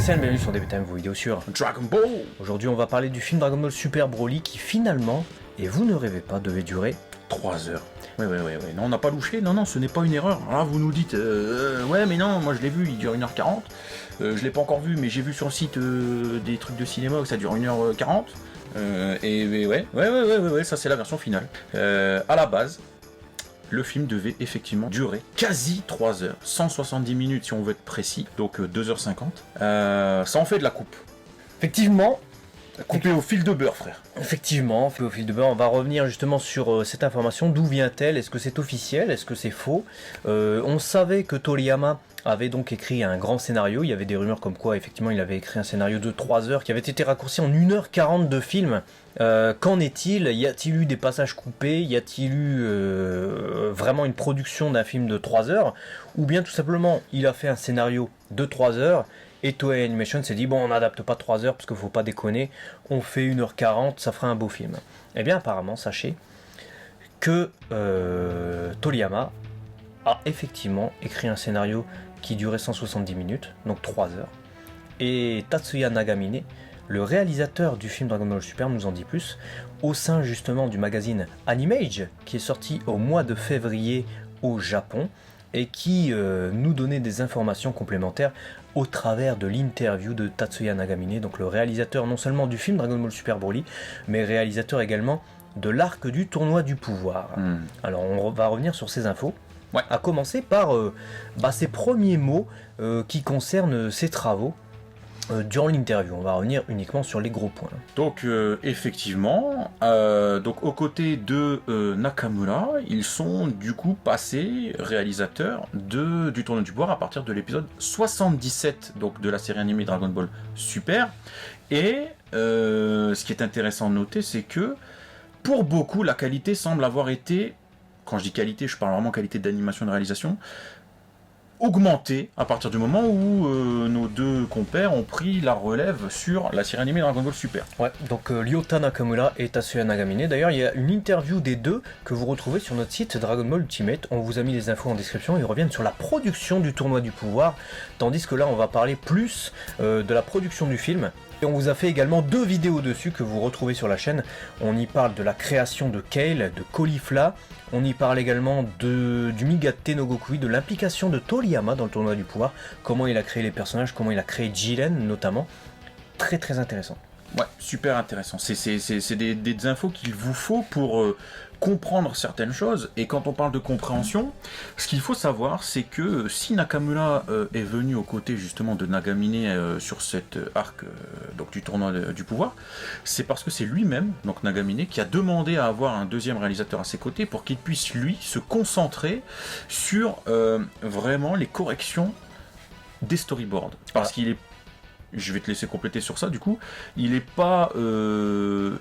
Salut, bienvenue sur DBTM, vos vidéos sur Dragon Ball. Aujourd'hui on va parler du film Dragon Ball Super Broly qui finalement, et vous ne rêvez pas, devait durer 3 heures. Ouais. Non, on n'a pas louché. Non, ce n'est pas une erreur. Alors là, vous nous dites, ouais, mais non, moi je l'ai vu, il dure 1h40. Je l'ai pas encore vu, mais j'ai vu sur le site des trucs de cinéma que ça dure 1h40. Ouais, ça c'est la version finale. À la base, le film devait effectivement durer quasi 3 heures. 170 minutes si on veut être précis, donc 2h50. Ça en fait de la coupe. Effectivement, Coupé au fil de beurre, frère. Effectivement, au fil de beurre, on va revenir justement sur cette information. D'où vient-elle? Est-ce que c'est officiel? Est-ce que c'est faux? On savait que Toriyama avait donc écrit un grand scénario. Il y avait des rumeurs comme quoi, effectivement, il avait écrit un scénario de 3 heures qui avait été raccourci en 1h40 de film. Qu'en est-il? Y a-t-il eu des passages coupés? Y a-t-il eu vraiment une production d'un film de 3 heures? Ou bien tout simplement, il a fait un scénario de 3 heures et Toei Animation s'est dit, bon, on n'adapte pas 3 heures parce qu'il faut pas déconner, on fait 1h40, ça fera un beau film. Eh bien, apparemment, sachez que Toriyama a effectivement écrit un scénario qui durait 170 minutes, donc 3 heures. Et Tatsuya Nagamine, le réalisateur du film Dragon Ball Super, nous en dit plus, au sein justement du magazine Animage, qui est sorti au mois de février au Japon, et qui nous donnait des informations complémentaires au travers de l'interview de Tatsuya Nagamine, donc le réalisateur non seulement du film Dragon Ball Super Broly, mais réalisateur également de l'arc du tournoi du pouvoir. Alors on va revenir sur ces infos, à commencer par ses premiers mots qui concernent ses travaux. Durant l'interview, on va revenir uniquement sur les gros points. Donc effectivement, donc aux côtés de Nakamura, ils sont du coup passés réalisateurs du Tournoi du Pouvoir à partir de l'épisode 77 donc, de la série animée Dragon Ball Super. Et ce qui est intéressant de noter, c'est que pour beaucoup, la qualité semble avoir été, quand je dis qualité, je parle vraiment qualité d'animation et de réalisation, augmenté à partir du moment où nos deux compères ont pris la relève sur la série animée Dragon Ball Super. Ouais, donc Ryota Nakamura et Tatsuya Nagamine. D'ailleurs, il y a une interview des deux que vous retrouvez sur notre site Dragon Ball Ultimate. On vous a mis les infos en description. Ils reviennent sur la production du tournoi du pouvoir, tandis que là, on va parler plus de la production du film. Et on vous a fait également 2 vidéos dessus que vous retrouvez sur la chaîne. On y parle de la création de Kale, de Caulifla. On y parle également du Migate no Gokui, de l'implication de Toriyama dans le tournoi du pouvoir. Comment il a créé les personnages, comment il a créé Jiren notamment. Très très intéressant. Ouais, super intéressant. C'est des infos qu'il vous faut pour comprendre certaines choses. Et quand on parle de compréhension, ce qu'il faut savoir, c'est que si Nakamura est venu aux côtés justement de Nagamine sur cet arc donc du tournoi du pouvoir, c'est parce que c'est lui-même, donc Nagamine, qui a demandé à avoir un deuxième réalisateur à ses côtés pour qu'il puisse lui se concentrer sur vraiment les corrections des storyboards. Parce qu'il est, je vais te laisser compléter sur ça du coup, il n'est pas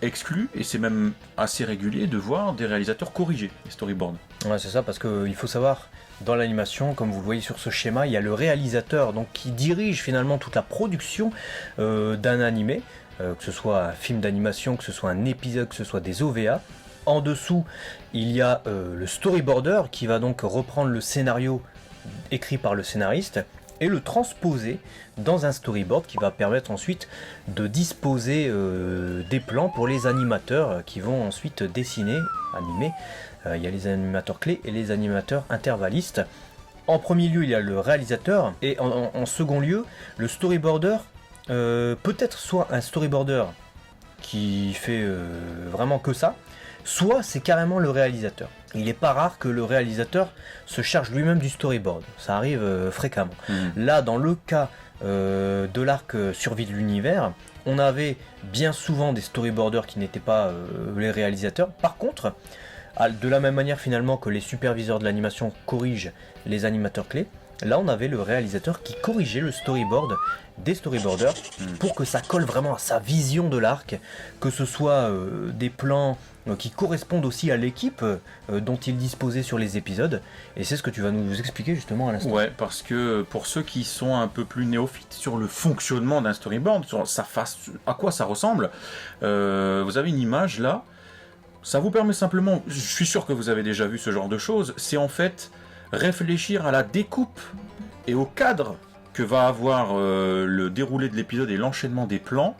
exclu, et c'est même assez régulier de voir des réalisateurs corriger les storyboards. Ouais, c'est ça, parce qu'il faut savoir, dans l'animation, comme vous le voyez sur ce schéma, il y a le réalisateur donc, qui dirige finalement toute la production d'un animé, que ce soit un film d'animation, que ce soit un épisode, que ce soit des OVA. En dessous, il y a le storyboarder qui va donc reprendre le scénario écrit par le scénariste et le transposer dans un storyboard qui va permettre ensuite de disposer des plans pour les animateurs qui vont ensuite dessiner, animer. Il y a les animateurs clés et les animateurs intervallistes. En premier lieu, il y a le réalisateur et en second lieu, le storyboarder, peut-être soit un storyboarder qui fait vraiment que ça, soit c'est carrément le réalisateur. Il n'est pas rare que le réalisateur se charge lui-même du storyboard. Ça arrive fréquemment. Là, dans le cas de l'arc Survie de l'univers, on avait bien souvent des storyboarders qui n'étaient pas les réalisateurs. Par contre, de la même manière finalement que les superviseurs de l'animation corrigent les animateurs clés, là on avait le réalisateur qui corrigeait le storyboard des storyboarders pour que ça colle vraiment à sa vision de l'arc, que ce soit des plans qui correspondent aussi à l'équipe dont il disposait sur les épisodes, et c'est ce que tu vas nous expliquer justement à l'instant. Ouais, parce que pour ceux qui sont un peu plus néophytes sur le fonctionnement d'un storyboard, sur sa face, à quoi ça ressemble, vous avez une image là, ça vous permet simplement, je suis sûr que vous avez déjà vu ce genre de choses, c'est en fait réfléchir à la découpe et au cadre que va avoir le déroulé de l'épisode et l'enchaînement des plans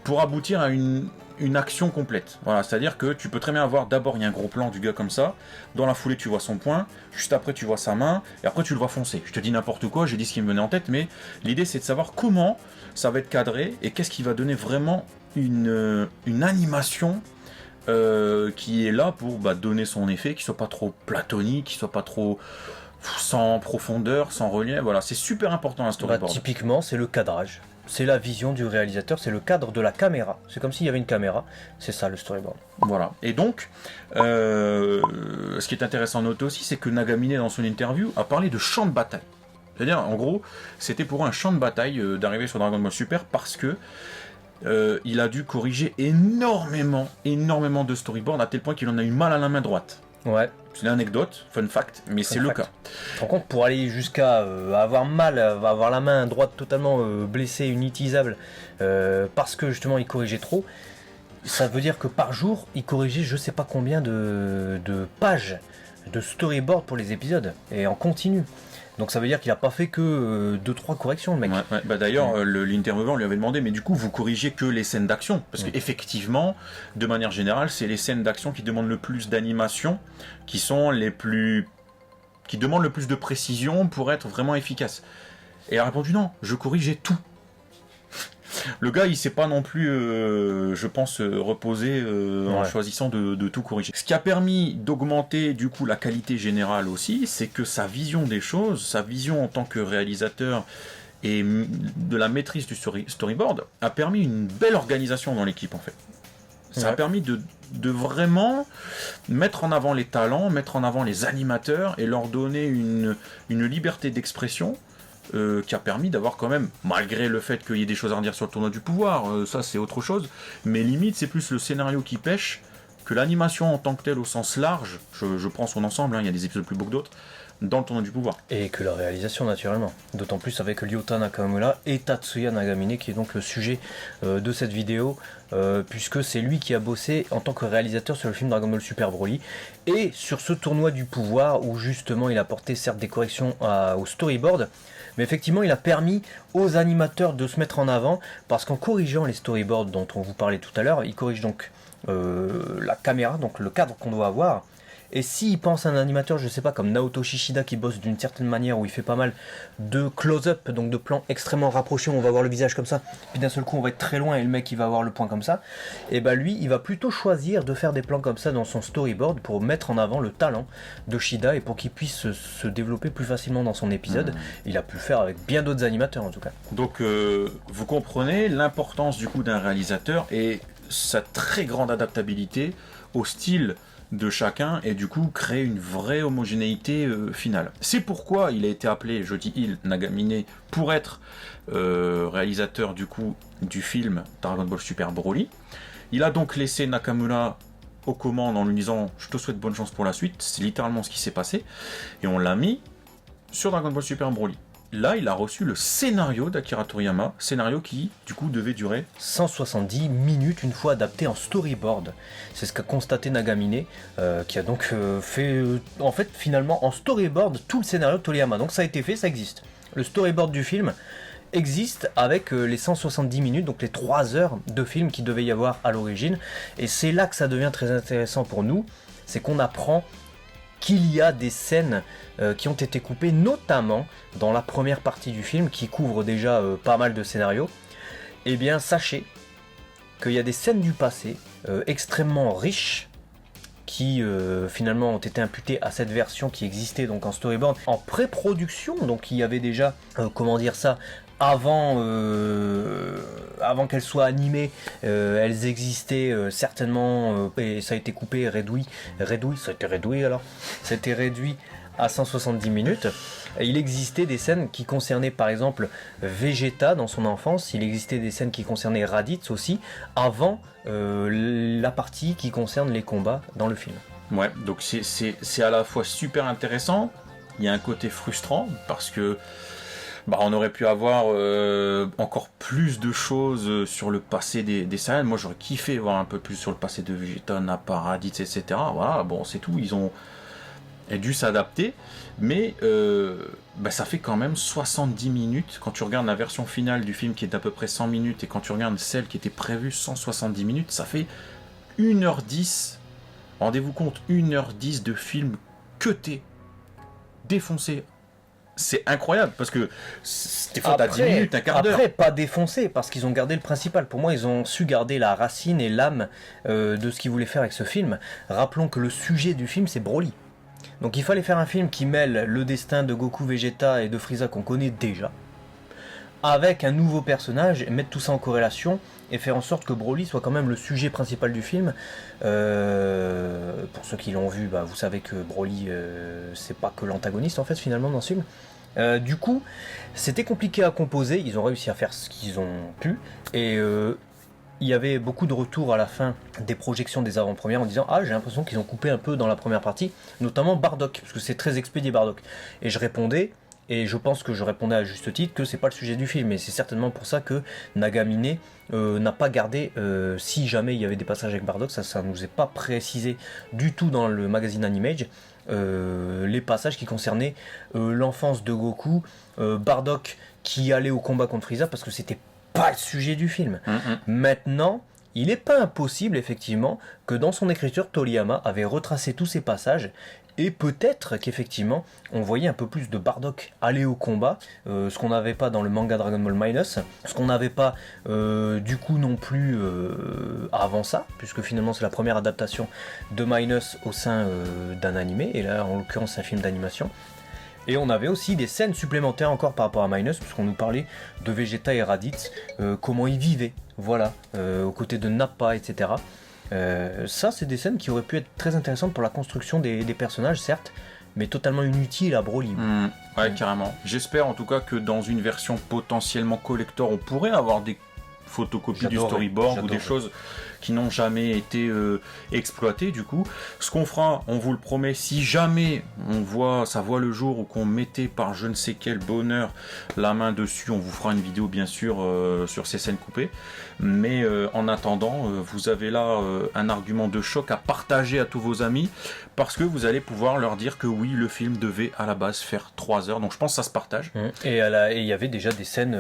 pour aboutir à une action complète. Voilà, c'est-à-dire que tu peux très bien avoir, d'abord il y a un gros plan du gars comme ça, dans la foulée tu vois son poing, juste après tu vois sa main, et après tu le vois foncer. Je te dis n'importe quoi, j'ai dit ce qui me venait en tête, mais l'idée c'est de savoir comment ça va être cadré, et qu'est-ce qui va donner vraiment une animation qui est là pour donner son effet, qui soit pas trop platonique, qui soit pas trop sans profondeur, sans relief. Voilà, c'est super important un storyboard. Typiquement, c'est le cadrage. C'est la vision du réalisateur, c'est le cadre de la caméra. C'est comme s'il y avait une caméra, c'est ça le storyboard. Voilà. Et donc, ce qui est intéressant à noter aussi, c'est que Nagamine, dans son interview, a parlé de champ de bataille. C'est-à-dire, en gros, c'était pour un champ de bataille d'arriver sur Dragon Ball Super parce que il a dû corriger énormément de storyboards à tel point qu'il en a eu mal à la main droite. Ouais. C'est une anecdote, fun fact, mais c'est le cas. Tu te rends compte, pour aller jusqu'à avoir mal, avoir la main droite totalement blessée, inutilisable, parce que justement il corrigeait trop, ça veut dire que par jour, il corrigeait je sais pas combien de pages de storyboard pour les épisodes, et en continu. Donc ça veut dire qu'il a pas fait que 2-3 corrections, le mec. Ouais. D'ailleurs, l'intervieweur lui avait demandé, mais du coup, vous corrigez que les scènes d'action? Parce qu'effectivement, de manière générale, c'est les scènes d'action qui demandent le plus d'animation, qui demandent le plus de précision pour être vraiment efficaces. Et il a répondu non, je corrigeais tout. Le gars, il s'est pas non plus, je pense, reposé en choisissant de tout corriger. Ce qui a permis d'augmenter du coup la qualité générale aussi, c'est que sa vision des choses, sa vision en tant que réalisateur et de la maîtrise du storyboard a permis une belle organisation dans l'équipe en fait. Ça a permis de vraiment mettre en avant les talents, mettre en avant les animateurs et leur donner une liberté d'expression qui a permis d'avoir quand même, malgré le fait qu'il y ait des choses à redire sur le tournoi du pouvoir, ça c'est autre chose, mais limite c'est plus le scénario qui pêche que l'animation en tant que telle au sens large, je prends son ensemble, il y a des épisodes plus beaux que d'autres, dans le tournoi du pouvoir. Et que la réalisation naturellement, d'autant plus avec Ryota Nakamura et Tatsuya Nagamine qui est donc le sujet de cette vidéo, puisque c'est lui qui a bossé en tant que réalisateur sur le film Dragon Ball Super Broly et sur ce tournoi du pouvoir où justement il a apporté certes des corrections au storyboard, mais effectivement il a permis aux animateurs de se mettre en avant parce qu'en corrigeant les storyboards dont on vous parlait tout à l'heure, il corrige donc la caméra, donc le cadre qu'on doit avoir. Et s'il pense à un animateur, je sais pas, comme Naoto Shishida qui bosse d'une certaine manière où il fait pas mal de close-up, donc de plans extrêmement rapprochés où on va voir le visage comme ça, puis d'un seul coup on va être très loin et le mec il va avoir le point comme ça, et bah lui il va plutôt choisir de faire des plans comme ça dans son storyboard pour mettre en avant le talent de Shida et pour qu'il puisse se développer plus facilement dans son épisode. Il a pu le faire avec bien d'autres animateurs en tout cas. Donc vous comprenez l'importance du coup d'un réalisateur et sa très grande adaptabilité au style de chacun et du coup créer une vraie homogénéité finale. C'est pourquoi il a été appelé, je dis il, Nagamine, pour être réalisateur du coup du film Dragon Ball Super Broly. Il a donc laissé Nakamura aux commandes en lui disant je te souhaite bonne chance pour la suite, c'est littéralement ce qui s'est passé, et on l'a mis sur Dragon Ball Super Broly. Là, il a reçu le scénario d'Akira Toriyama, scénario qui, du coup, devait durer 170 minutes une fois adapté en storyboard. C'est ce qu'a constaté Nagamine, qui a donc fait, en fait, finalement, en storyboard, tout le scénario de Toriyama. Donc ça a été fait, ça existe. Le storyboard du film existe avec les 170 minutes, donc les 3 heures de film qu'il devait y avoir à l'origine. Et c'est là que ça devient très intéressant pour nous, c'est qu'on apprend qu'il y a des scènes qui ont été coupées, notamment dans la première partie du film, qui couvre déjà pas mal de scénarios. Eh bien, sachez qu'il y a des scènes du passé extrêmement riches, qui finalement ont été imputées à cette version qui existait donc en storyboard, en pré-production, donc il y avait déjà, comment dire ça, avant qu'elles soient animées, elles existaient certainement, et ça a été coupé, réduit, ça a été réduit alors, c'était réduit à 170 minutes. Et il existait des scènes qui concernaient par exemple Vegeta dans son enfance, il existait des scènes qui concernaient Raditz aussi, avant la partie qui concerne les combats dans le film. Ouais, donc c'est à la fois super intéressant, il y a un côté frustrant, parce que on aurait pu avoir encore plus de choses sur le passé des Saiyans. Moi j'aurais kiffé voir un peu plus sur le passé de Vegeta, Nappa, Raditz, etc. Voilà, bon c'est tout, ils ont ait dû s'adapter, mais ça fait quand même 70 minutes. Quand tu regardes la version finale du film qui est d'à peu près 100 minutes, et quand tu regardes celle qui était prévue 170 minutes, ça fait 1h10. Rendez-vous compte, 1h10 de film cuté, défoncé. C'est incroyable, parce que des fois t'as 10 minutes, un quart d'heure. Après, pas défoncé, parce qu'ils ont gardé le principal. Pour moi, ils ont su garder la racine et l'âme de ce qu'ils voulaient faire avec ce film. Rappelons que le sujet du film, c'est Broly. Donc il fallait faire un film qui mêle le destin de Goku, Vegeta et de Frieza qu'on connaît déjà, avec un nouveau personnage, et mettre tout ça en corrélation, et faire en sorte que Broly soit quand même le sujet principal du film. Pour ceux qui l'ont vu, vous savez que Broly, c'est pas que l'antagoniste en fait finalement dans ce film. Du coup, c'était compliqué à composer, ils ont réussi à faire ce qu'ils ont pu, et il y avait beaucoup de retours à la fin des projections des avant-premières en disant « Ah, j'ai l'impression qu'ils ont coupé un peu dans la première partie, notamment Bardock, parce que c'est très expédié Bardock. » Et je répondais, et je pense que je répondais à juste titre, que c'est pas le sujet du film, et c'est certainement pour ça que Nagamine n'a pas gardé, si jamais il y avait des passages avec Bardock, ça nous est pas précisé du tout dans le magazine Animage, les passages qui concernaient l'enfance de Goku, Bardock qui allait au combat contre Frieza, parce que c'était pas le sujet du film. Maintenant, il n'est pas impossible effectivement que dans son écriture, Toriyama avait retracé tous ces passages, et peut-être qu'effectivement on voyait un peu plus de Bardock aller au combat, ce qu'on n'avait pas dans le manga Dragon Ball Minus, ce qu'on n'avait pas du coup non plus avant ça, puisque finalement c'est la première adaptation de Minus au sein d'un animé, et là en l'occurrence c'est un film d'animation. Et on avait aussi des scènes supplémentaires encore par rapport à Minus, puisqu'on nous parlait de Vegeta et Raditz, comment ils vivaient, voilà, aux côtés de Nappa, etc. Ça, c'est des scènes qui auraient pu être très intéressantes pour la construction des personnages, certes, mais totalement inutiles à Broly. Ouais, carrément. J'espère en tout cas que dans une version potentiellement collector, on pourrait avoir des photocopies du storyboard ou des choses qui n'ont jamais été exploitées. Du coup, ce qu'on fera, on vous le promet, si jamais ça voit le jour ou qu'on mettait par je ne sais quel bonheur la main dessus, on vous fera une vidéo bien sûr sur ces scènes coupées. Mais en attendant, vous avez là un argument de choc à partager à tous vos amis, parce que vous allez pouvoir leur dire que oui, le film devait à la base faire 3 heures. Donc je pense que ça se partage. Et il y avait déjà des scènes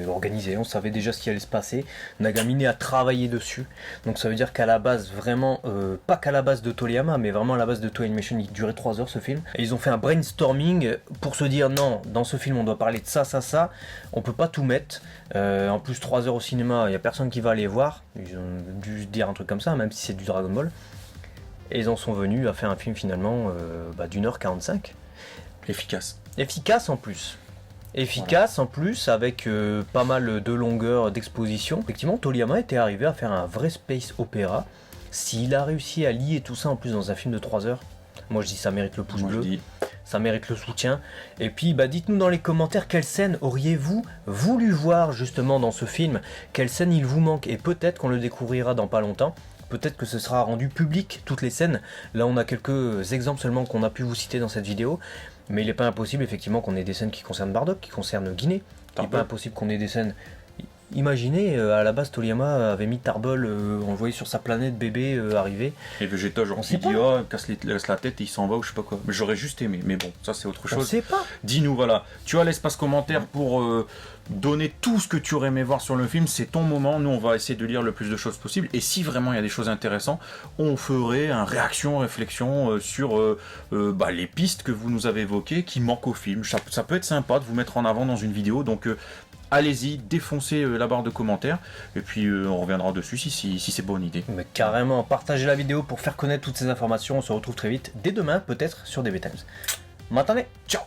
organisées, on savait déjà ce qui allait se passer. Nagamine a travaillé dessus. Donc ça veut dire qu'à la base, vraiment, pas qu'à la base de Toriyama, mais vraiment à la base de Toei Animation, il durait 3 heures ce film. Et ils ont fait un brainstorming pour se dire non, dans ce film on doit parler de ça, on peut pas tout mettre. En plus 3 heures au cinéma, il n'y a personne qui va aller voir. Ils ont dû dire un truc comme ça, même si c'est du Dragon Ball. Et ils en sont venus à faire un film finalement d'1h45. Efficace en plus. Efficace en plus, avec pas mal de longueur d'exposition. Effectivement, Toriyama était arrivé à faire un vrai space opéra. S'il a réussi à lier tout ça en plus dans un film de 3 heures, moi je dis ça mérite le pouce bleu, ça mérite le soutien. Et puis dites-nous dans les commentaires quelle scène auriez-vous voulu voir justement dans ce film, quelle scène il vous manque, et peut-être qu'on le découvrira dans pas longtemps. Peut-être que ce sera rendu public, toutes les scènes. Là on a quelques exemples seulement qu'on a pu vous citer dans cette vidéo. Mais il n'est pas impossible effectivement qu'on ait des scènes qui concernent Bardock, qui concernent Guinée. Il n'est pas impossible qu'on ait des scènes... Imaginez, à la base Toriyama avait mis Tarbol, on le voyait sur sa planète bébé arriver. Et Vegeta genre qui dit oh, casse la tête et il s'en va ou je sais pas quoi. Mais j'aurais juste aimé, mais bon, ça c'est autre chose. On sait pas. Dis-nous, voilà, tu as l'espace commentaire pour donner tout ce que tu aurais aimé voir sur le film, c'est ton moment, nous on va essayer de lire le plus de choses possible, et si vraiment il y a des choses intéressantes, on ferait un réflexion sur les pistes que vous nous avez évoquées qui manquent au film. Ça peut être sympa de vous mettre en avant dans une vidéo, donc allez-y, défoncez la barre de commentaires, et puis on reviendra dessus si c'est bonne idée. Mais carrément, partagez la vidéo pour faire connaître toutes ces informations, on se retrouve très vite, dès demain peut-être sur DB Times. Maintenant, ciao.